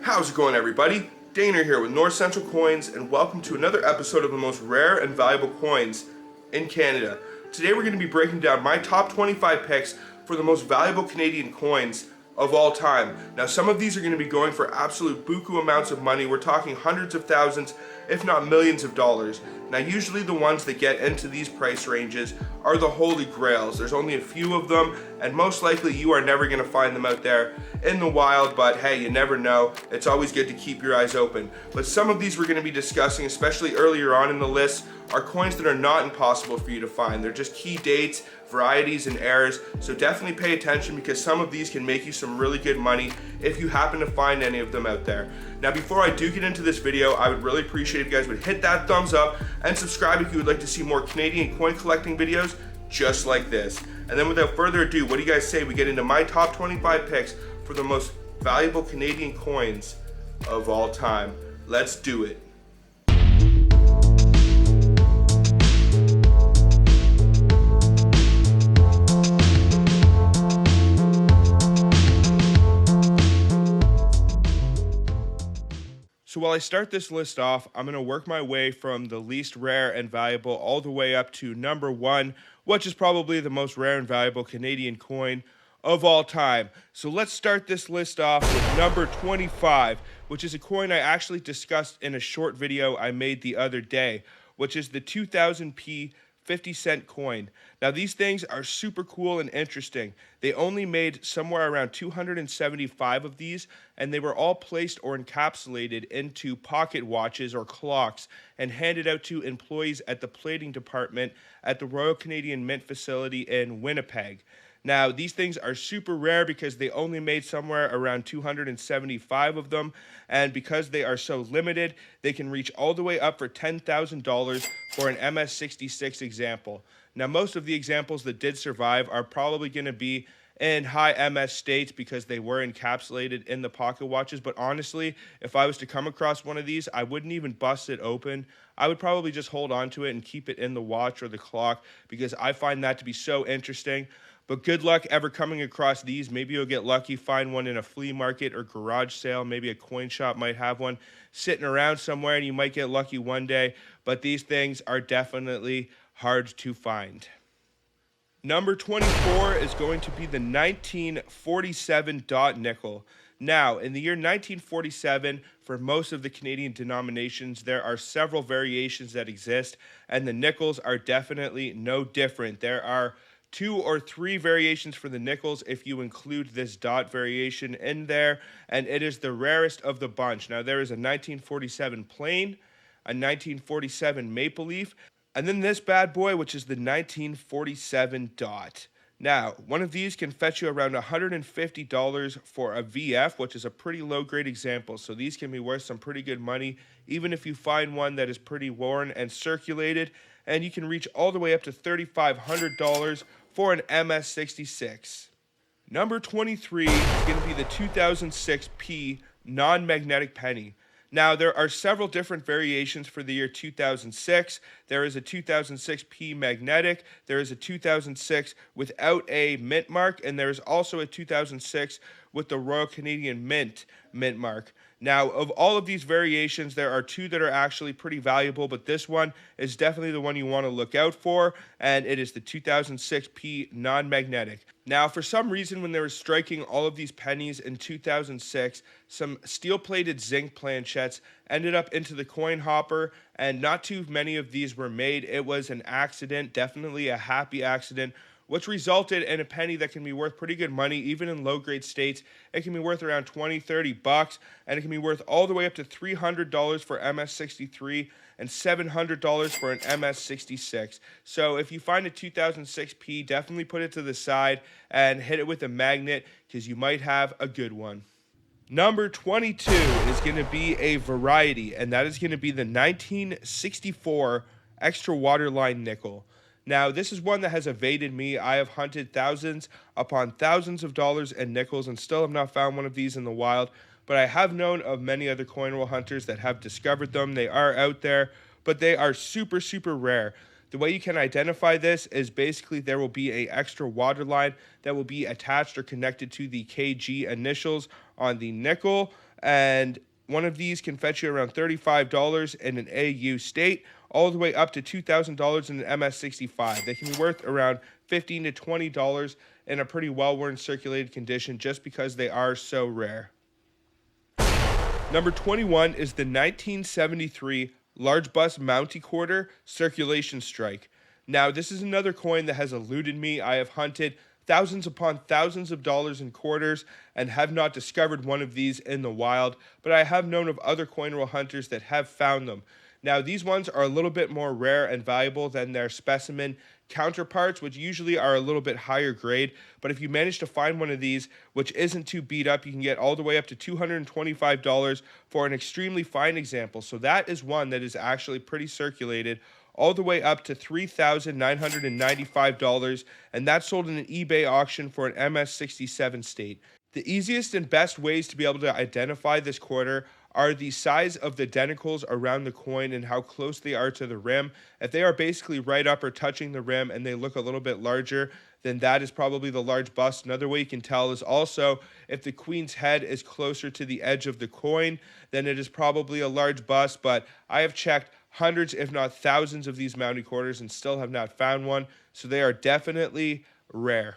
How's it going, everybody? Dana here with North Central Coins, and welcome to another episode of the most rare and valuable coins in Canada. Today we're going to be breaking down my top 25 picks for the most valuable Canadian coins of all time. Now, some of these are going to be going for absolute buku amounts of money. We're talking hundreds of thousands, if not millions of dollars. Now, usually the ones that get into these price ranges are the holy grails. There's only a few of them, and most likely you are never going to find them out there in the wild, but hey, you never know. It's always good to keep your eyes open. But some of these we're going to be discussing, especially earlier on in the list, are coins that are not impossible for you to find. They're just key dates, varieties, and errors, so definitely pay attention because some of these can make you some really good money if you happen to find any of them out there. Now, before I do get into this video, I would really appreciate if you guys would hit that thumbs up and subscribe if you would like to see more Canadian coin collecting videos just like this. And then without further ado, what do you guys say we get into my top 25 picks for the most valuable Canadian coins of all time? Let's do it. So while I start this list off, I'm going to work my way from the least rare and valuable all the way up to number one, which is probably the most rare and valuable Canadian coin of all time. So let's start this list off with number 25, which is a coin I actually discussed in a short video I made the other day, which is the 2000p 50-cent coin. Now, these things are super cool and interesting. They only made somewhere around 275 of these, and they were all placed or encapsulated into pocket watches or clocks and handed out to employees at the plating department at the Royal Canadian Mint facility in Winnipeg. Now, these things are super rare because they only made somewhere around 275 of them, and because they are so limited, they can reach all the way up for $10,000 for an MS-66 example. Now, most of the examples that did survive are probably going to be in high MS states because they were encapsulated in the pocket watches, but honestly, if I was to come across one of these, I wouldn't even bust it open. I would probably just hold on to it and keep it in the watch or the clock because I find that to be so interesting. But good luck ever coming across these. Maybe you'll get lucky, find one in a flea market or garage sale. Maybe a coin shop might have one sitting around somewhere and you might get lucky one day. But these things are definitely hard to find. Number 24 is going to be the 1947 dot nickel. Now, in the year 1947, for most of the Canadian denominations, there are several variations that exist, and the nickels are definitely no different. There are 2 or 3 variations for the nickels if you include this dot variation in there, and it is the rarest of the bunch. Now, there is a 1947 plain, a 1947 maple leaf, and then this bad boy, which is the 1947 dot. Now, one of these can fetch you around $150 for a VF, which is a pretty low-grade example, so these can be worth some pretty good money, even if you find one that is pretty worn and circulated, and you can reach all the way up to $3,500 for an MS-66. Number 23 is going to be the 2006p non-magnetic penny. Now, there are several different variations for the year 2006. There is a 2006p magnetic, there is a 2006 without a mint mark, and there is also a 2006 with the Royal Canadian Mint mark. Now, of all of these variations, there are 2 that are actually pretty valuable, but this one is definitely the one you want to look out for, and it is the 2006p non-magnetic. Now, for some reason, when they were striking all of these pennies in 2006, some steel-plated zinc planchettes ended up into the coin hopper, and not too many of these were made. It was an accident, definitely a happy accident, which resulted in a penny that can be worth pretty good money, even in low-grade states. It can be worth around $20, $30, and it can be worth all the way up to $300 for MS-63 and $700 for an MS-66. So if you find a 2006p, definitely put it to the side and hit it with a magnet because you might have a good one. Number 22 is going to be a variety, and that is going to be the 1964 extra waterline nickel. Now, this is one that has evaded me. I have hunted thousands upon thousands of dollars in nickels and still have not found one of these in the wild, but I have known of many other coin roll hunters that have discovered them. They are out there, but they are super, super rare. The way you can identify this is basically there will be an extra waterline that will be attached or connected to the KG initials on the nickel. And one of these can fetch you around $35 in an AU state, all the way up to $2,000 in an MS65. They can be worth around $15 to $20 in a pretty well-worn circulated condition just because they are so rare. Number 21 is the 1973 large bust mountie quarter circulation strike. Now, this is another coin that has eluded me. I have hunted thousands upon thousands of dollars in quarters and have not discovered one of these in the wild, but I have known of other coin roll hunters that have found them. Now, these ones are a little bit more rare and valuable than their specimen counterparts, which usually are a little bit higher grade. But if you manage to find one of these, which isn't too beat up, you can get all the way up to $225 for an extremely fine example. So that is one that is actually pretty circulated, all the way up to $3,995, and that's sold in an eBay auction for an MS67 state. The easiest and best ways to be able to identify this quarter are the size of the denticles around the coin and how close they are to the rim. If they are basically right up or touching the rim and they look a little bit larger, then that is probably the large bust. Another way you can tell is also if the queen's head is closer to the edge of the coin, then it is probably a large bust. But I have checked hundreds, if not thousands, of these mountie quarters and still have not found one, so they are definitely rare.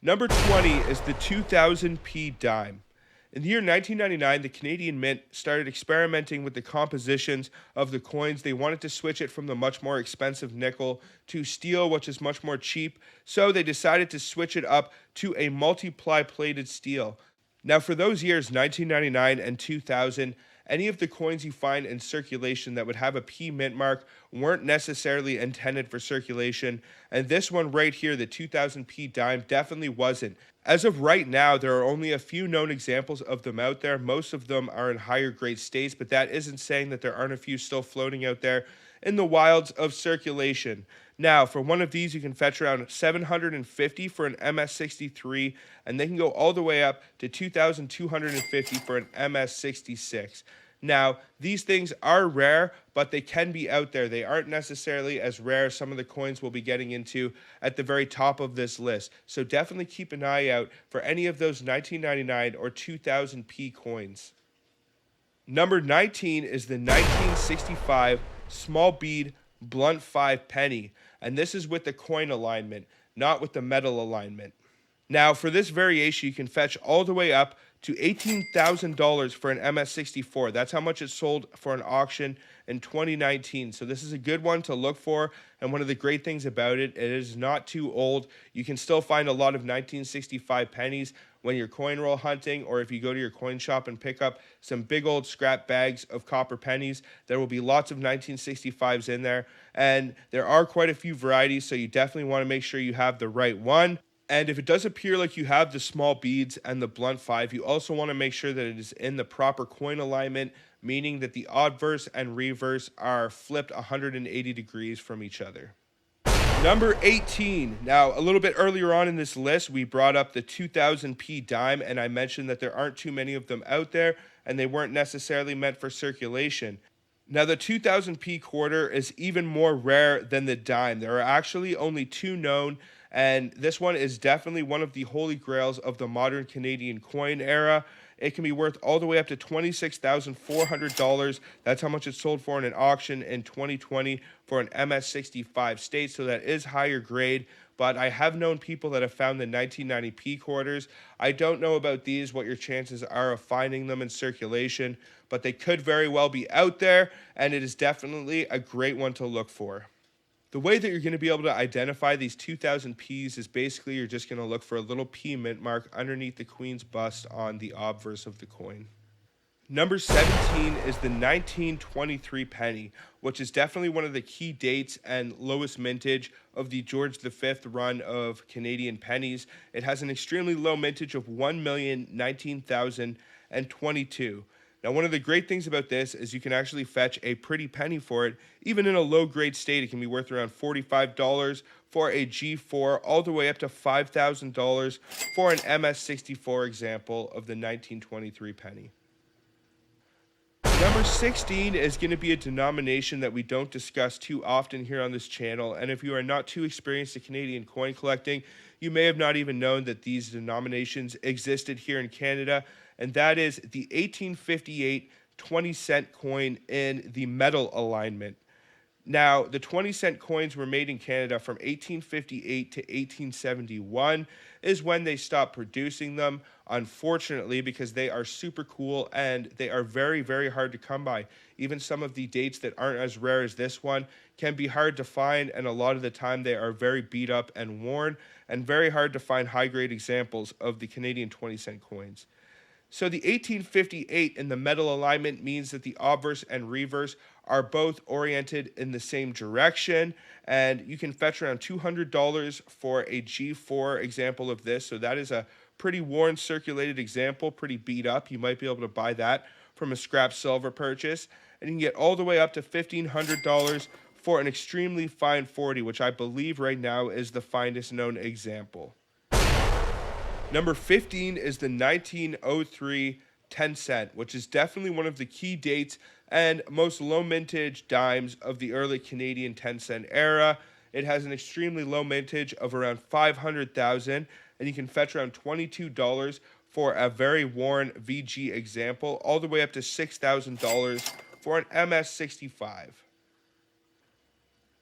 Number 20 is the 2000p dime. In the year 1999, the Canadian Mint started experimenting with the compositions of the coins. They wanted to switch it from the much more expensive nickel to steel, which is much more cheap. So they decided to switch it up to a multiply plated steel. Now, for those years, 1999 and 2000, any of the coins you find in circulation that would have a P mint mark weren't necessarily intended for circulation. And this one right here, the 2000p dime, definitely wasn't. As of right now, there are only a few known examples of them out there. Most of them are in higher grade states, but that isn't saying that there aren't a few still floating out there in the wilds of circulation. Now, for one of these, you can fetch around $750 for an MS63, and they can go all the way up to $2,250 for an MS66. Now, these things are rare, but they can be out there. They aren't necessarily as rare as some of the coins we'll be getting into at the very top of this list. So definitely keep an eye out for any of those 1999 or 2000p coins. Number 19 is the 1965 small bead blunt 5 penny, and this is with the coin alignment, not with the metal alignment. Now, for this variation, you can fetch all the way up to $18,000 for an MS64. That's how much it sold for an auction in 2019. So this is a good one to look for. And one of the great things about it, it is not too old. You can still find a lot of 1965 pennies when you're coin roll hunting, or if you go to your coin shop and pick up some big old scrap bags of copper pennies. There will be lots of 1965s in there. And there are quite a few varieties, so you definitely want to make sure you have the right one. And if it does appear like you have the small beads and the blunt 5, you also want to make sure that it is in the proper coin alignment, meaning that the obverse and reverse are flipped 180 degrees from each other. Number 18. Now, a little bit earlier on in this list, we brought up the 2000p dime, and I mentioned that there aren't too many of them out there, and they weren't necessarily meant for circulation. Now, the 2000p quarter is even more rare than the dime. There are actually only two known, and this one is definitely one of the holy grails of the modern Canadian coin era. It can be worth all the way up to $26,400. That's how much it sold for in an auction in 2020 for an MS65 state, so that is higher grade. But I have known people that have found the 1990p quarters. I don't know about these, what your chances are of finding them in circulation, but they could very well be out there, and it is definitely a great one to look for. The way that you're going to be able to identify these 2000 Ps is basically you're just going to look for a little P mint mark underneath the queen's bust on the obverse of the coin. Number 17 is the 1923 penny, which is definitely one of the key dates and lowest mintage of the George V run of Canadian pennies. It has an extremely low mintage of 1,019,022. Now, one of the great things about this is you can actually fetch a pretty penny for it. Even in a low-grade state, it can be worth around $45 for a G4, all the way up to $5,000 for an MS64 example of the 1923 penny. Number 16 is going to be a denomination that we don't discuss too often here on this channel, and if you are not too experienced in Canadian coin collecting, you may have not even known that these denominations existed here in Canada, and that is the 1858 20-cent coin in the metal alignment. Now, the 20-cent coins were made in Canada from 1858 to 1871 is when they stopped producing them, unfortunately, because they are super cool and they are very, very hard to come by. Even some of the dates that aren't as rare as this one can be hard to find, and a lot of the time they are very beat up and worn, and very hard to find high-grade examples of the Canadian 20-cent coins. So the 1858 in the metal alignment means that the obverse and reverse are both oriented in the same direction, and you can fetch around $200 for a G4 example of this. So that is a pretty worn circulated example, pretty beat up. You might be able to buy that from a scrap silver purchase, and you can get all the way up to $1,500 for an extremely fine 40, which I believe right now is the finest known example. Number 15 is the 1903 10 cent, which is definitely one of the key dates and most low mintage dimes of the early Canadian 10 cent era. It has an extremely low mintage of around 500,000, and you can fetch around $22 for a very worn VG example, all the way up to $6,000 for an MS65.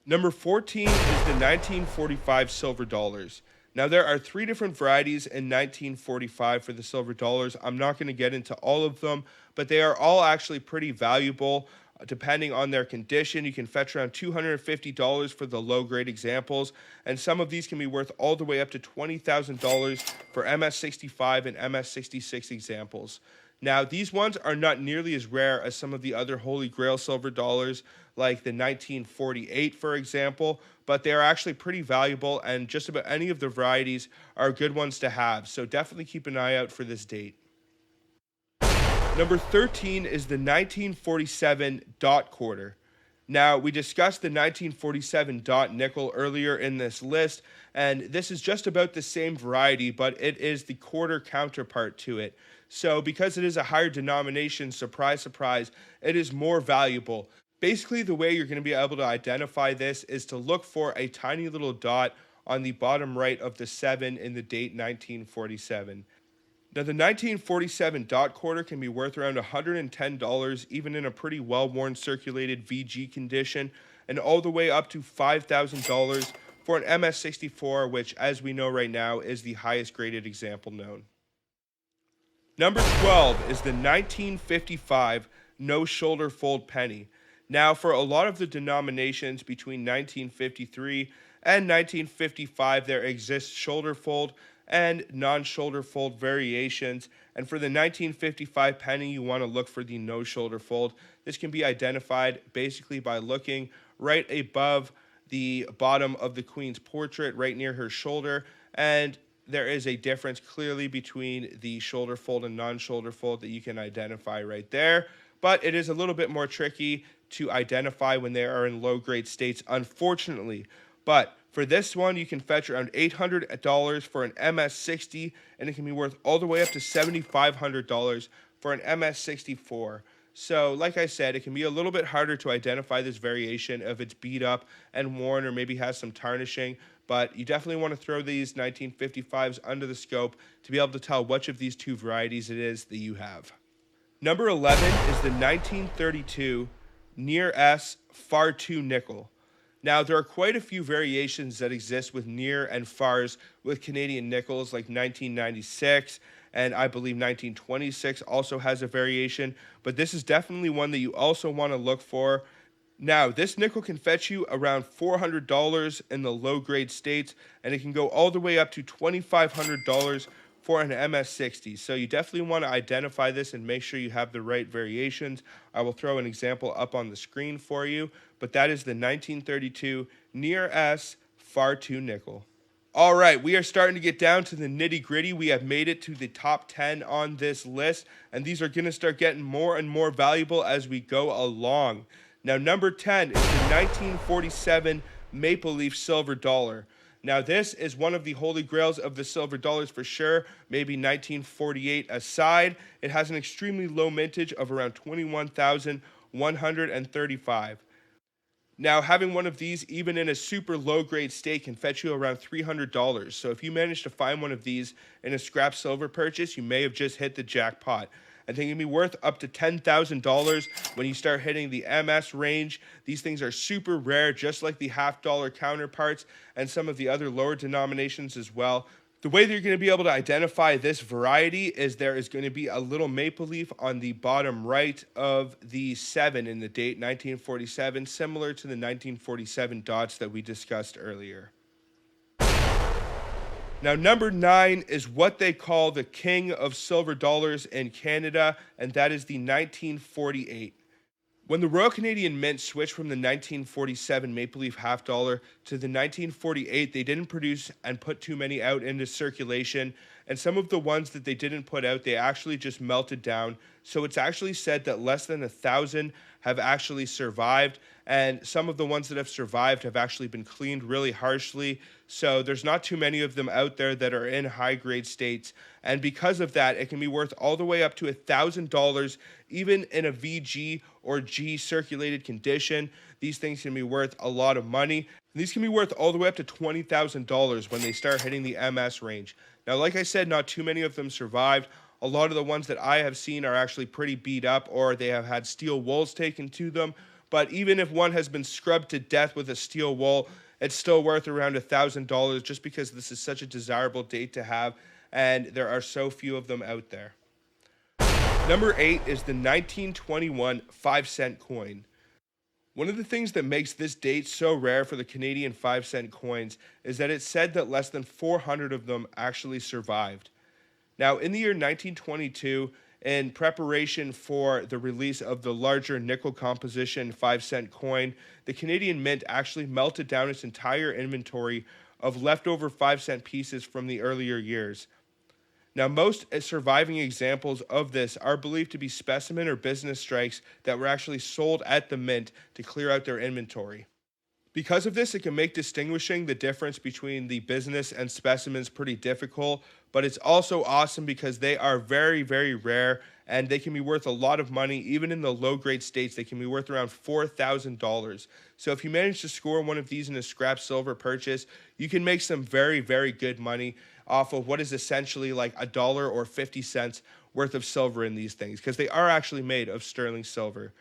Number 14 is the 1945 silver dollars. Now, there are three different varieties in 1945 for the silver dollars. I'm not going to get into all of them, but they are all actually pretty valuable depending on their condition. You can fetch around $250 for the low-grade examples, and some of these can be worth all the way up to $20,000 for MS65 and MS66 examples. Now, these ones are not nearly as rare as some of the other Holy Grail silver dollars, like the 1948, for example, but they are actually pretty valuable, and just about any of the varieties are good ones to have, so definitely keep an eye out for this date. Number 13 is the 1947 dot quarter. Now, we discussed the 1947 dot nickel earlier in this list, and this is just about the same variety, but it is the quarter counterpart to it. So because it is a higher denomination, surprise, surprise, it is more valuable. Basically, the way you're going to be able to identify this is to look for a tiny little dot on the bottom right of the 7 in the date 1947. Now, the 1947 dot quarter can be worth around $110, even in a pretty well-worn circulated VG condition, and all the way up to $5,000 for an MS64, which, as we know right now, is the highest graded example known. Number 12 is the 1955 no shoulder fold penny. Now, for a lot of the denominations between 1953 and 1955, there exists shoulder fold and non-shoulder fold variations, and for the 1955 penny, you want to look for the no shoulder fold. This can be identified basically by looking right above the bottom of the Queen's portrait, right near her shoulder, and there is a difference clearly between the shoulder fold and non-shoulder fold that you can identify right there, but it is a little bit more tricky to identify when they are in low-grade states, unfortunately. But for this one, you can fetch around $800 for an MS60, and it can be worth all the way up to $7,500 for an MS64. So, like I said, it can be a little bit harder to identify this variation if it's beat up and worn or maybe has some tarnishing, but you definitely want to throw these 1955s under the scope to be able to tell which of these two varieties it is that you have. Number 11 is the 1932 near S far 2 nickel. Now, there are quite a few variations that exist with near and fars with Canadian nickels, like 1996, and I believe 1926 also has a variation, but this is definitely one that you also want to look for. Now, this nickel can fetch you around $400 in the low-grade states, and it can go all the way up to $2,500 for an MS60. So you definitely want to identify this and make sure you have the right variations. I will throw an example up on the screen for you, but that is the 1932 near S far 2 nickel. All right, we are starting to get down to the nitty-gritty. We have made it to the top 10 on this list, and these are going to start getting more and more valuable as we go along. Now, number 10 is the 1947 Maple Leaf Silver Dollar. Now, this is one of the holy grails of the silver dollars for sure, maybe 1948 aside. It has an extremely low mintage of around 21,135. Now, having one of these, even in a super low grade state, can fetch you around $300. So, if you manage to find one of these in a scrap silver purchase, you may have just hit the jackpot. I think it can be worth up to $10,000 when you start hitting the MS range. These things are super rare, just like the half dollar counterparts and some of the other lower denominations as well. The way that you're going to be able to identify this variety is there is going to be a little maple leaf on the bottom right of the 7 in the date 1947, similar to the 1947 dots that we discussed earlier. Now, number 9 is what they call the king of silver dollars in Canada, and that is the 1948. When the Royal Canadian Mint switched from the 1947 Maple Leaf half dollar to the 1948, they didn't produce and put too many out into circulation. And some of the ones that they didn't put out, they actually just melted down. So it's actually said that less than 1,000 have actually survived. And some of the ones that have survived have actually been cleaned really harshly. So there's not too many of them out there that are in high grade states. And because of that, it can be worth all the way up to $1,000, even in a VG or G circulated condition. These things can be worth a lot of money. And these can be worth all the way up to $20,000 when they start hitting the MS range. Now, like I said, not too many of them survived. A lot of the ones that I have seen are actually pretty beat up, or they have had steel wools taken to them. But even if one has been scrubbed to death with a steel wool, it's still worth around $1,000 just because this is such a desirable date to have, and there are so few of them out there. Number 8 is the 1921 5-cent coin. One of the things that makes this date so rare for the Canadian 5-cent coins is that it's said that less than 400 of them actually survived. Now, in the year 1922, in preparation for the release of the larger nickel composition 5-cent coin, the Canadian Mint actually melted down its entire inventory of leftover 5-cent pieces from the earlier years. Now, most surviving examples of this are believed to be specimen or business strikes that were actually sold at the mint to clear out their inventory. Because of this, it can make distinguishing the difference between the business and specimens pretty difficult, but it's also awesome because they are very, very rare and they can be worth a lot of money. Even in the low-grade states, they can be worth around $4,000. So if you manage to score one of these in a scrap silver purchase, you can make some very, very good money off of what is essentially like $1 or 50 cents worth of silver in these things, because they are actually made of sterling silver.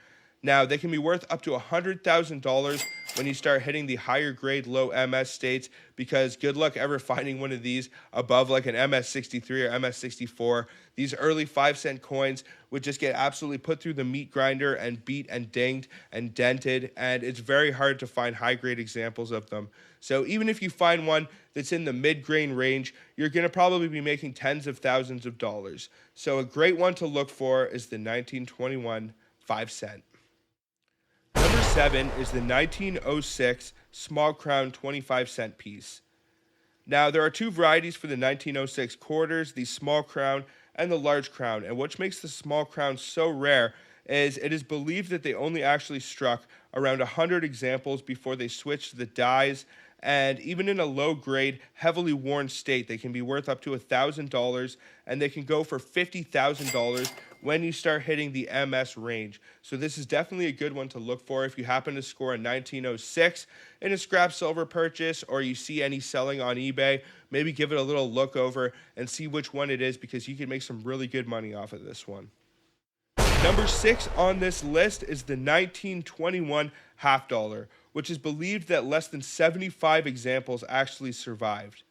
Now, they can be worth up to $100,000 when you start hitting the higher grade low MS states, because good luck ever finding one of these above like an MS-63 or MS-64. These early 5-cent coins would just get absolutely put through the meat grinder and beat and dinged and dented, and it's very hard to find high grade examples of them. So even if you find one that's in the mid-grain range, you're going to probably be making tens of thousands of dollars. So a great one to look for is the 1921 5-cent. Number 7 is the 1906 small crown 25-cent piece. Now, there are two varieties for the 1906 quarters, the small crown and the large crown. And what makes the small crown so rare is it is believed that they only actually struck around 100 examples before they switched the dies. And even in a low-grade, heavily worn state, they can be worth up to $1,000, and they can go for $50,000 when you start hitting the MS range. So this is definitely a good one to look for if you happen to score a 1906 in a scrap silver purchase, or you see any selling on eBay. Maybe give it a little look over and see which one it is, because you can make some really good money off of this one. Number 6 on this list is the 1921 half dollar, which is believed that less than 75 examples actually survived.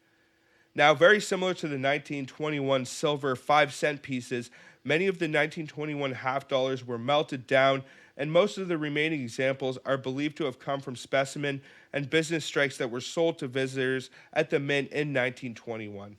Now, very similar to the 1921 silver 5-cent pieces, many of the 1921 half dollars were melted down, and most of the remaining examples are believed to have come from specimen and business strikes that were sold to visitors at the mint in 1921.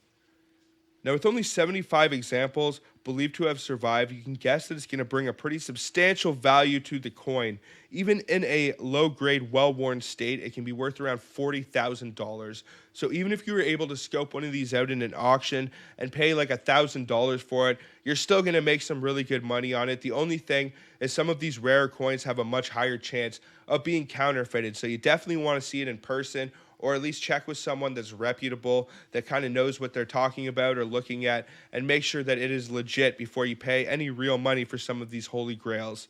Now, with only 75 examples believed to have survived, you can guess that it's going to bring a pretty substantial value to the coin. Even in a low-grade, well-worn state, it can be worth around $40,000. So even if you were able to scope one of these out in an auction and pay like $1,000 for it, you're still going to make some really good money on it. The only thing is some of these rare coins have a much higher chance of being counterfeited. So you definitely want to see it in person, or at least check with someone that's reputable, that kind of knows what they're talking about or looking at, and make sure that it is legit before you pay any real money for some of these holy grails.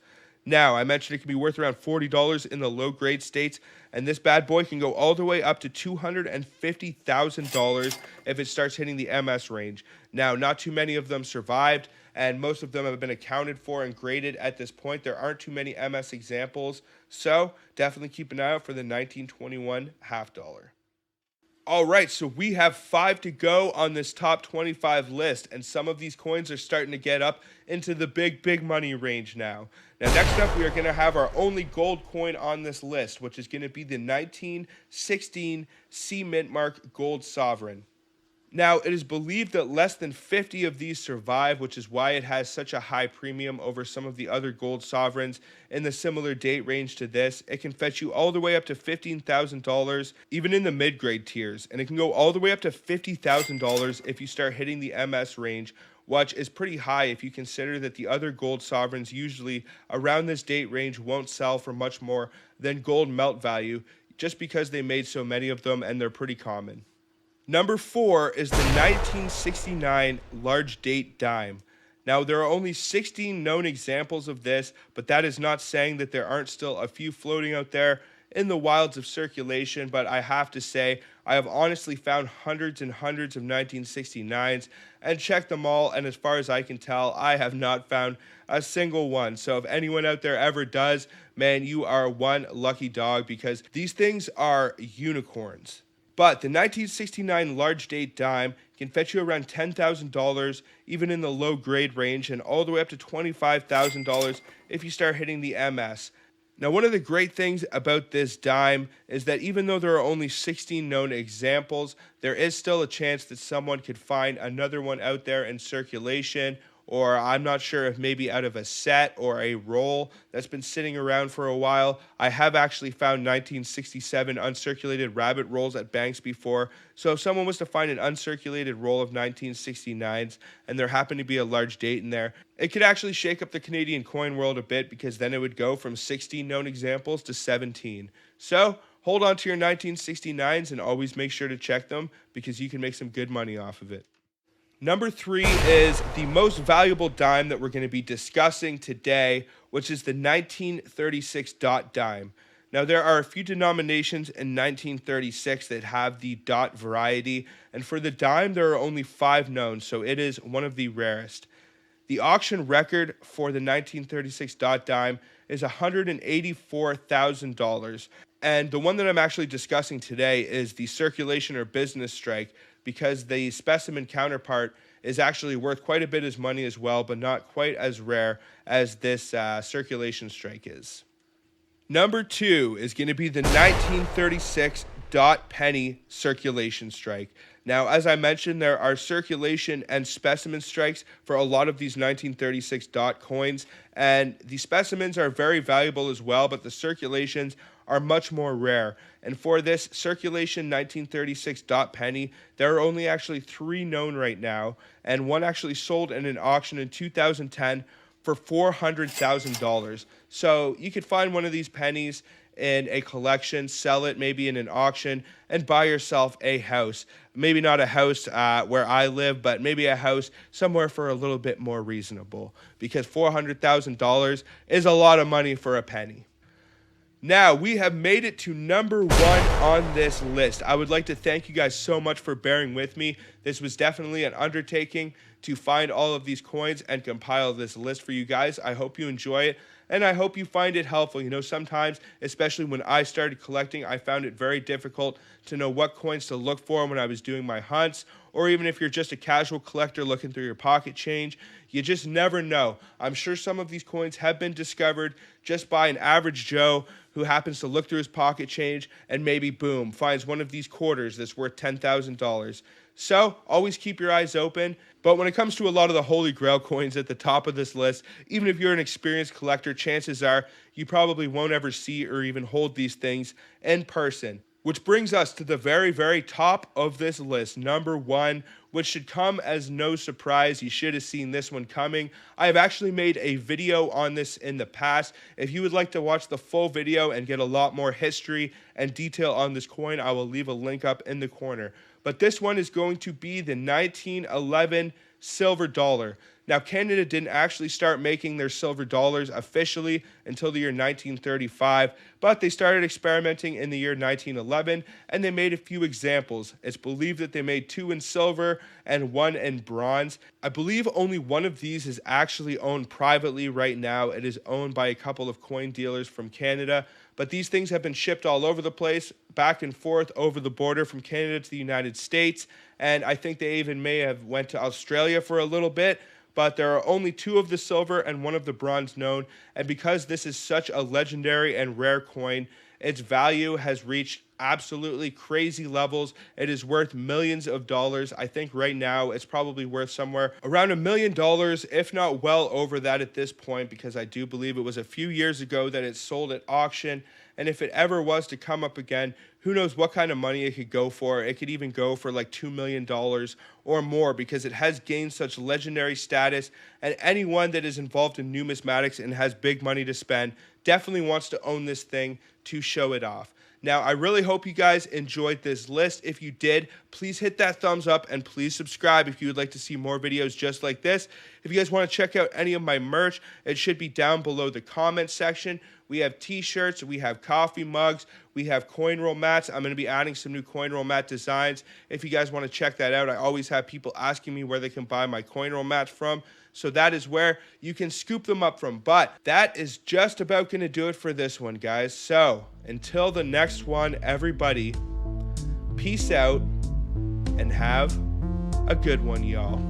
Now, I mentioned it can be worth around $40 in the low grade states, and this bad boy can go all the way up to $250,000 if it starts hitting the MS range. Now, not too many of them survived, and most of them have been accounted for and graded at this point. There aren't too many MS examples, so definitely keep an eye out for the 1921 half dollar. All right, so we have 5 to go on this top 25 list, and some of these coins are starting to get up into the big money range now. Now, next up, we are going to have our only gold coin on this list, which is going to be the 1916 C Mint Mark Gold Sovereign. Now, it is believed that less than 50 of these survive, which is why it has such a high premium over some of the other gold sovereigns in the similar date range to this. It can fetch you all the way up to $15,000, even in the mid-grade tiers, and it can go all the way up to $50,000 if you start hitting the MS range, which is pretty high if you consider that the other gold sovereigns usually around this date range won't sell for much more than gold melt value, just because they made so many of them and they're pretty common. Number 4 is the 1969 large date dime. Now, there are only 16 known examples of this, but that is not saying that there aren't still a few floating out there in the wilds of circulation. But I have to say, I have honestly found hundreds and hundreds of 1969s and checked them all, and as far as I can tell, I have not found a single one. So if anyone out there ever does, man, you are one lucky dog, because these things are unicorns. But the 1969 large date dime can fetch you around $10,000, even in the low grade range, and all the way up to $25,000 if you start hitting the MS. Now, one of the great things about this dime is that even though there are only 16 known examples, there is still a chance that someone could find another one out there in circulation, or I'm not sure if maybe out of a set or a roll that's been sitting around for a while. I have actually found 1967 uncirculated rabbit rolls at banks before, so if someone was to find an uncirculated roll of 1969s and there happened to be a large date in there, it could actually shake up the Canadian coin world a bit, because then it would go from 16 known examples to 17. So hold on to your 1969s and always make sure to check them, because you can make some good money off of it. Number 3 is the most valuable dime that we're going to be discussing today, which is the 1936 dot dime. Now, there are a few denominations in 1936 that have the dot variety, and for the dime, there are only 5 known, so it is one of the rarest. The auction record for the 1936 dot dime is $184,000, and the one that I'm actually discussing today is the circulation or business strike, because the specimen counterpart is actually worth quite a bit as money as well, but not quite as rare as this circulation strike is. Number 2 is going to be the 1936 dot penny circulation strike. Now, as I mentioned, there are circulation and specimen strikes for a lot of these 1936 dot coins, and the specimens are very valuable as well, but the circulations are much more rare. And for this circulation 1936 dot penny, there are only actually 3 known right now, and one actually sold in an auction in 2010 for $400,000. So you could find one of these pennies in a collection, sell it maybe in an auction, and buy yourself a house. Maybe not a house where I live, but maybe a house somewhere for a little bit more reasonable, because $400,000 is a lot of money for a penny. Now, we have made it to number 1 on this list. I would like to thank you guys so much for bearing with me. This was definitely an undertaking to find all of these coins and compile this list for you guys. I hope you enjoy it, and I hope you find it helpful. You know, sometimes, especially when I started collecting, I found it very difficult to know what coins to look for when I was doing my hunts, or even if you're just a casual collector looking through your pocket change. You just never know. I'm sure some of these coins have been discovered just by an average Joe who happens to look through his pocket change and maybe, boom, finds one of these quarters that's worth $10,000. So always keep your eyes open. But when it comes to a lot of the Holy Grail coins at the top of this list, even if you're an experienced collector, chances are you probably won't ever see or even hold these things in person. Which brings us to the very top of this list, number 1, which should come as no surprise. You should have seen this one coming. I have actually made a video on this in the past. If you would like to watch the full video and get a lot more history and detail on this coin, I will leave a link up in the corner. But this one is going to be the 1911 silver dollar. Now, Canada didn't actually start making their silver dollars officially until the year 1935, but they started experimenting in the year 1911, and they made a few examples. It's believed that they made 2 in silver and 1 in bronze. I believe only one of these is actually owned privately right now. It is owned by a couple of coin dealers from Canada, but these things have been shipped all over the place, back and forth over the border from Canada to the United States, and I think they even may have went to Australia for a little bit. But there are only 2 of the silver and 1 of the bronze known, and because this is such a legendary and rare coin, its value has reached absolutely crazy levels. It is worth millions of dollars. I think right now it's probably worth somewhere around $1 million, if not well over that at this point, because I do believe it was a few years ago that it sold at auction. And if it ever was to come up again, who knows what kind of money it could go for. It could even go for like $2 million or more, because it has gained such legendary status. And anyone that is involved in numismatics and has big money to spend definitely wants to own this thing to show it off. Now, I really hope you guys enjoyed this list. If you did, please hit that thumbs up and please subscribe if you would like to see more videos just like this. If you guys want to check out any of my merch, it should be down below the comment section. We have t-shirts, we have coffee mugs, we have coin roll mats. I'm going to be adding some new coin roll mat designs. If you guys want to check that out, I always have people asking me where they can buy my coin roll mats from. So that is where you can scoop them up from. But that is just about going to do it for this one, guys. So until the next one, everybody, peace out and have a good one, y'all.